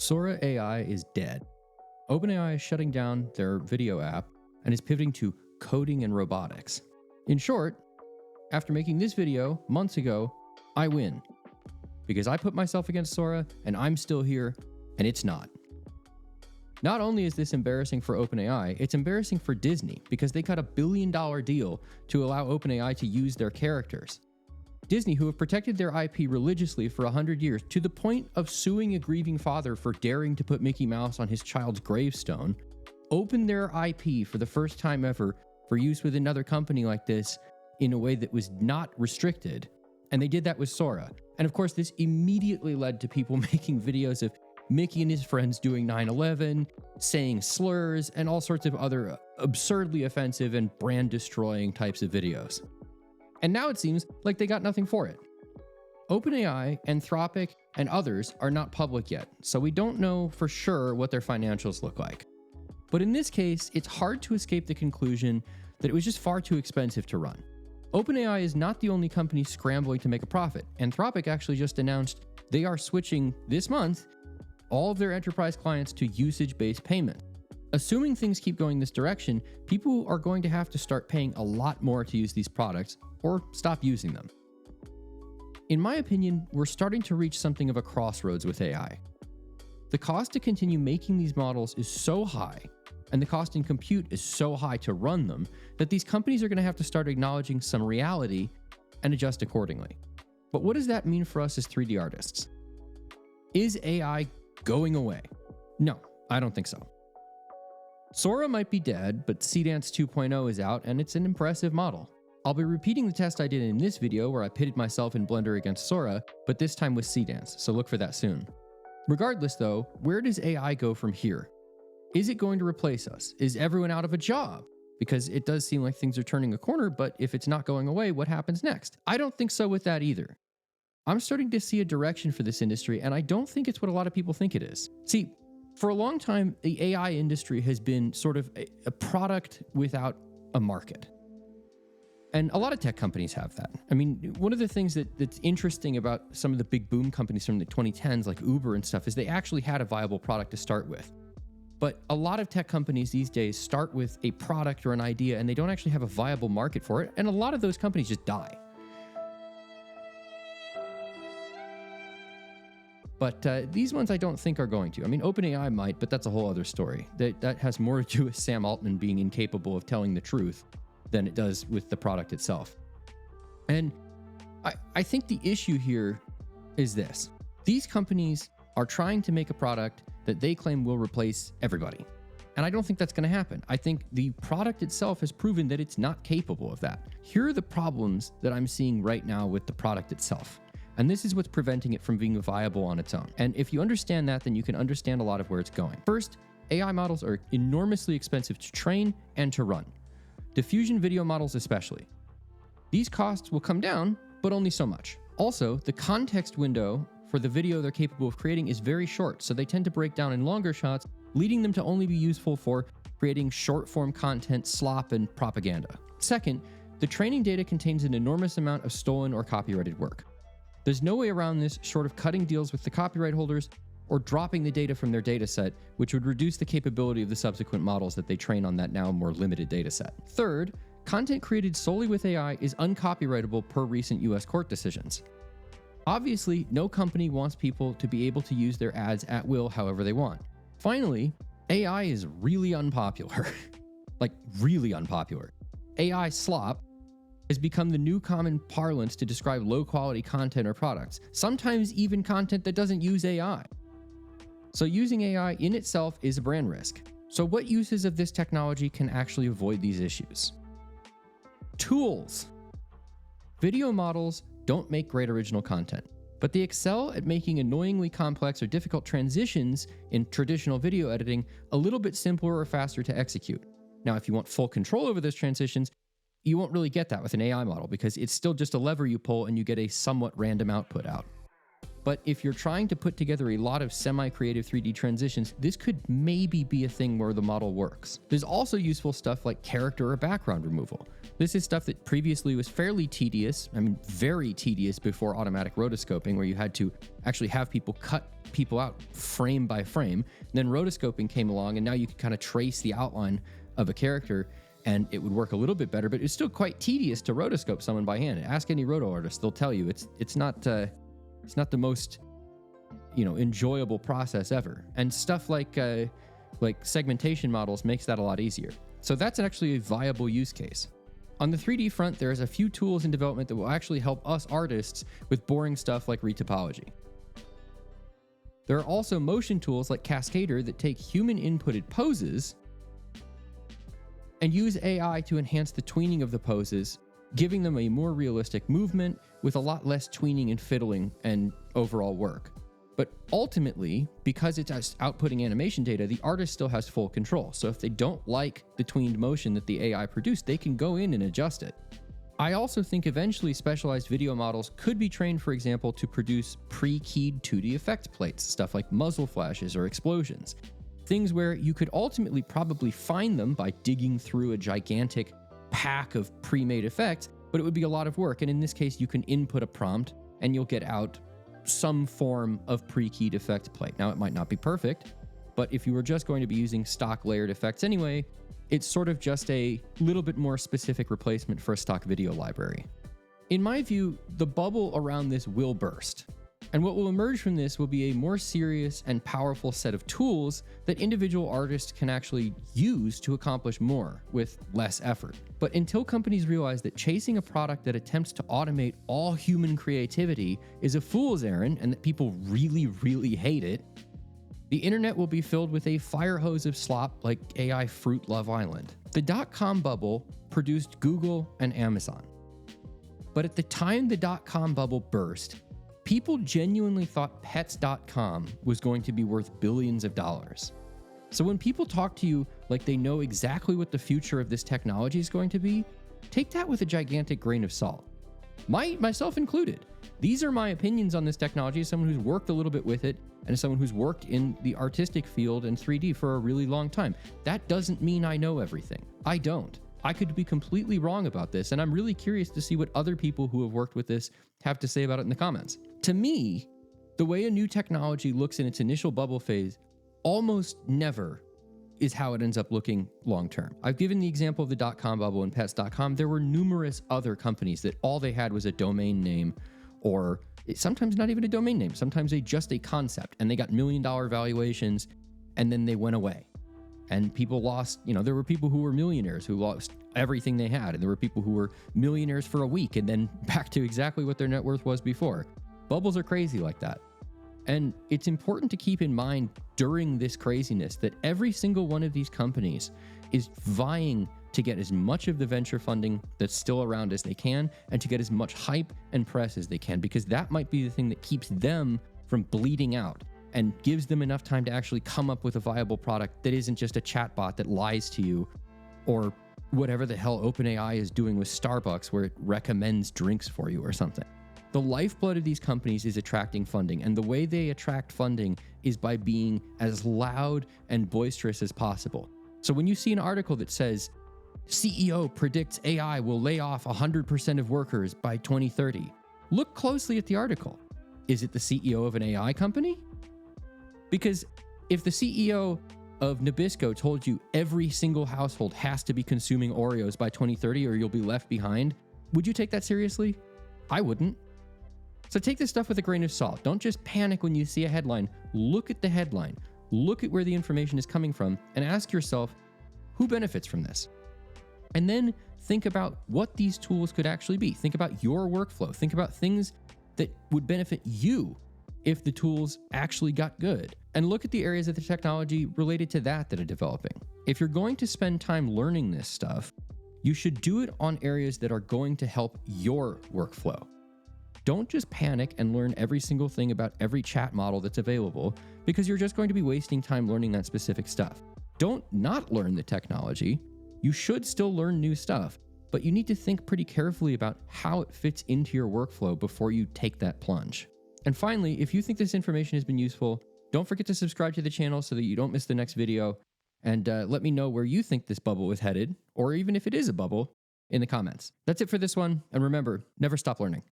Sora AI is dead. OpenAI is shutting down their video app and is pivoting to coding and robotics. In short, after making this video months ago, I win. Because I put myself against Sora and I'm still here, and it's not. Not only is this embarrassing for OpenAI, it's embarrassing for Disney because they cut a $1 billion deal to allow OpenAI to use their characters. Disney, who have protected their IP religiously for 100 years, to the point of suing a grieving father for daring to put Mickey Mouse on his child's gravestone, opened their IP for the first time ever for use with another company like this in a way that was not restricted. And they did that with Sora. And of course, this immediately led to people making videos of Mickey and his friends doing 9/11, saying slurs, and all sorts of other absurdly offensive and brand-destroying types of videos. And now it seems like they got nothing for it. OpenAI, Anthropic, and others are not public yet, so we don't know for sure what their financials look like. But in this case, it's hard to escape the conclusion that it was just far too expensive to run. OpenAI is not the only company scrambling to make a profit. Anthropic actually just announced they are switching this month all of their enterprise clients to usage-based payment. Assuming things keep going this direction, people are going to have to start paying a lot more to use these products or stop using them. In my opinion, we're starting to reach something of a crossroads with AI. The cost to continue making these models is so high, and the cost in compute is so high to run them, that these companies are going to have to start acknowledging some reality and adjust accordingly. But what does that mean for us as 3D artists? Is AI going away? No, I don't think so. Sora might be dead, but Seedance 2.0 is out and it's an impressive model. I'll be repeating the test I did in this video where I pitted myself in Blender against Sora, but this time with Seedance, so look for that soon. Regardless though, where does AI go from here? Is it going to replace us? Is everyone out of a job? Because it does seem like things are turning a corner, but if it's not going away, what happens next? I don't think so with that either. I'm starting to see a direction for this industry, and I don't think it's what a lot of people think it is. See, for a long time, the AI industry has been sort of a product without a market. And a lot of tech companies have that. I mean, one of the things that's interesting about some of the big boom companies from the 2010s, like Uber and stuff, is they actually had a viable product to start with. But a lot of tech companies these days start with a product or an idea, and they don't actually have a viable market for it, and a lot of those companies just die. But these ones I don't think are going to. I mean, OpenAI might, but that's a whole other story. That has more to do with Sam Altman being incapable of telling the truth than it does with the product itself. And I think the issue here is this. These companies are trying to make a product that they claim will replace everybody. And I don't think that's going to happen. I think the product itself has proven that it's not capable of that. Here are the problems that I'm seeing right now with the product itself. And this is what's preventing it from being viable on its own. And if you understand that, then you can understand a lot of where it's going. First, AI models are enormously expensive to train and to run. Diffusion video models especially. These costs will come down, but only so much. Also, the context window for the video they're capable of creating is very short, so they tend to break down in longer shots, leading them to only be useful for creating short-form content, slop, and propaganda. Second, the training data contains an enormous amount of stolen or copyrighted work. There's no way around this short of cutting deals with the copyright holders or dropping the data from their dataset, which would reduce the capability of the subsequent models that they train on that now more limited dataset. Third, content created solely with AI is uncopyrightable per recent US court decisions. Obviously, no company wants people to be able to use their ads at will however they want. Finally, AI is really unpopular. Like, really unpopular. AI slop has become the new common parlance to describe low-quality content or products, sometimes even content that doesn't use AI. So using AI in itself is a brand risk. So what uses of this technology can actually avoid these issues? Tools. Video models don't make great original content, but they excel at making annoyingly complex or difficult transitions in traditional video editing a little bit simpler or faster to execute. Now, if you want full control over those transitions, you won't really get that with an AI model because it's still just a lever you pull and you get a somewhat random output out. But if you're trying to put together a lot of semi-creative 3D transitions, this could maybe be a thing where the model works. There's also useful stuff like character or background removal. This is stuff that previously was fairly tedious, very tedious before automatic rotoscoping, where you had to actually have people cut people out frame by frame. And then rotoscoping came along, and now you could kind of trace the outline of a character, and it would work a little bit better, but it's still quite tedious to rotoscope someone by hand. Ask any roto artist, they'll tell you it's not the most enjoyable process ever. And stuff like segmentation models makes that a lot easier. So that's actually a viable use case. On the 3D front, there's a few tools in development that will actually help us artists with boring stuff like retopology. There are also motion tools like Cascader that take human inputted poses and use AI to enhance the tweening of the poses, giving them a more realistic movement with a lot less tweening and fiddling and overall work. But ultimately, because it's outputting animation data, the artist still has full control. So if they don't like the tweened motion that the AI produced, they can go in and adjust it. I also think eventually specialized video models could be trained, for example, to produce pre-keyed 2D effect plates, stuff like muzzle flashes or explosions. Things where you could ultimately probably find them by digging through a gigantic pack of pre-made effects, but it would be a lot of work. And in this case, you can input a prompt and you'll get out some form of pre-keyed effect plate. Now, it might not be perfect, but if you were just going to be using stock layered effects anyway, it's sort of just a little bit more specific replacement for a stock video library. In my view, the bubble around this will burst. And what will emerge from this will be a more serious and powerful set of tools that individual artists can actually use to accomplish more with less effort. But until companies realize that chasing a product that attempts to automate all human creativity is a fool's errand and that people really, really hate it, the internet will be filled with a fire hose of slop like AI Fruit Love Island. The dot-com bubble produced Google and Amazon. But at the time the dot-com bubble burst, people genuinely thought pets.com was going to be worth billions of dollars. So when people talk to you like they know exactly what the future of this technology is going to be, take that with a gigantic grain of salt. Myself included. These are my opinions on this technology as someone who's worked a little bit with it and as someone who's worked in the artistic field and 3D for a really long time. That doesn't mean I know everything. I don't. I could be completely wrong about this, and I'm really curious to see what other people who have worked with this have to say about it in the comments. To me, the way a new technology looks in its initial bubble phase almost never is how it ends up looking long term. I've given the example of the dot-com bubble and pets.com. There were numerous other companies that all they had was a domain name, or sometimes not even a domain name, sometimes just a concept, and they got $1 million valuations, and then they went away. And people lost, there were people who were millionaires who lost everything they had. And there were people who were millionaires for a week and then back to exactly what their net worth was before. Bubbles are crazy like that. And it's important to keep in mind during this craziness that every single one of these companies is vying to get as much of the venture funding that's still around as they can and to get as much hype and press as they can, because that might be the thing that keeps them from bleeding out and gives them enough time to actually come up with a viable product that isn't just a chatbot that lies to you, or whatever the hell OpenAI is doing with Starbucks where it recommends drinks for you or something. The lifeblood of these companies is attracting funding, and the way they attract funding is by being as loud and boisterous as possible. So when you see an article that says, CEO predicts AI will lay off 100% of workers by 2030, look closely at the article. Is it the CEO of an AI company? Because if the CEO of Nabisco told you every single household has to be consuming Oreos by 2030 or you'll be left behind, would you take that seriously? I wouldn't. So take this stuff with a grain of salt. Don't just panic when you see a headline. Look at the headline. Look at where the information is coming from and ask yourself, who benefits from this? And then think about what these tools could actually be. Think about your workflow. Think about things that would benefit you if the tools actually got good. And look at the areas of the technology related to that are developing. If you're going to spend time learning this stuff, you should do it on areas that are going to help your workflow. Don't just panic and learn every single thing about every chat model that's available, because you're just going to be wasting time learning that specific stuff. Don't not learn the technology. You should still learn new stuff, but you need to think pretty carefully about how it fits into your workflow before you take that plunge. And finally, if you think this information has been useful, don't forget to subscribe to the channel so that you don't miss the next video. And let me know where you think this bubble is headed, or even if it is a bubble, in the comments. That's it for this one. And remember, never stop learning.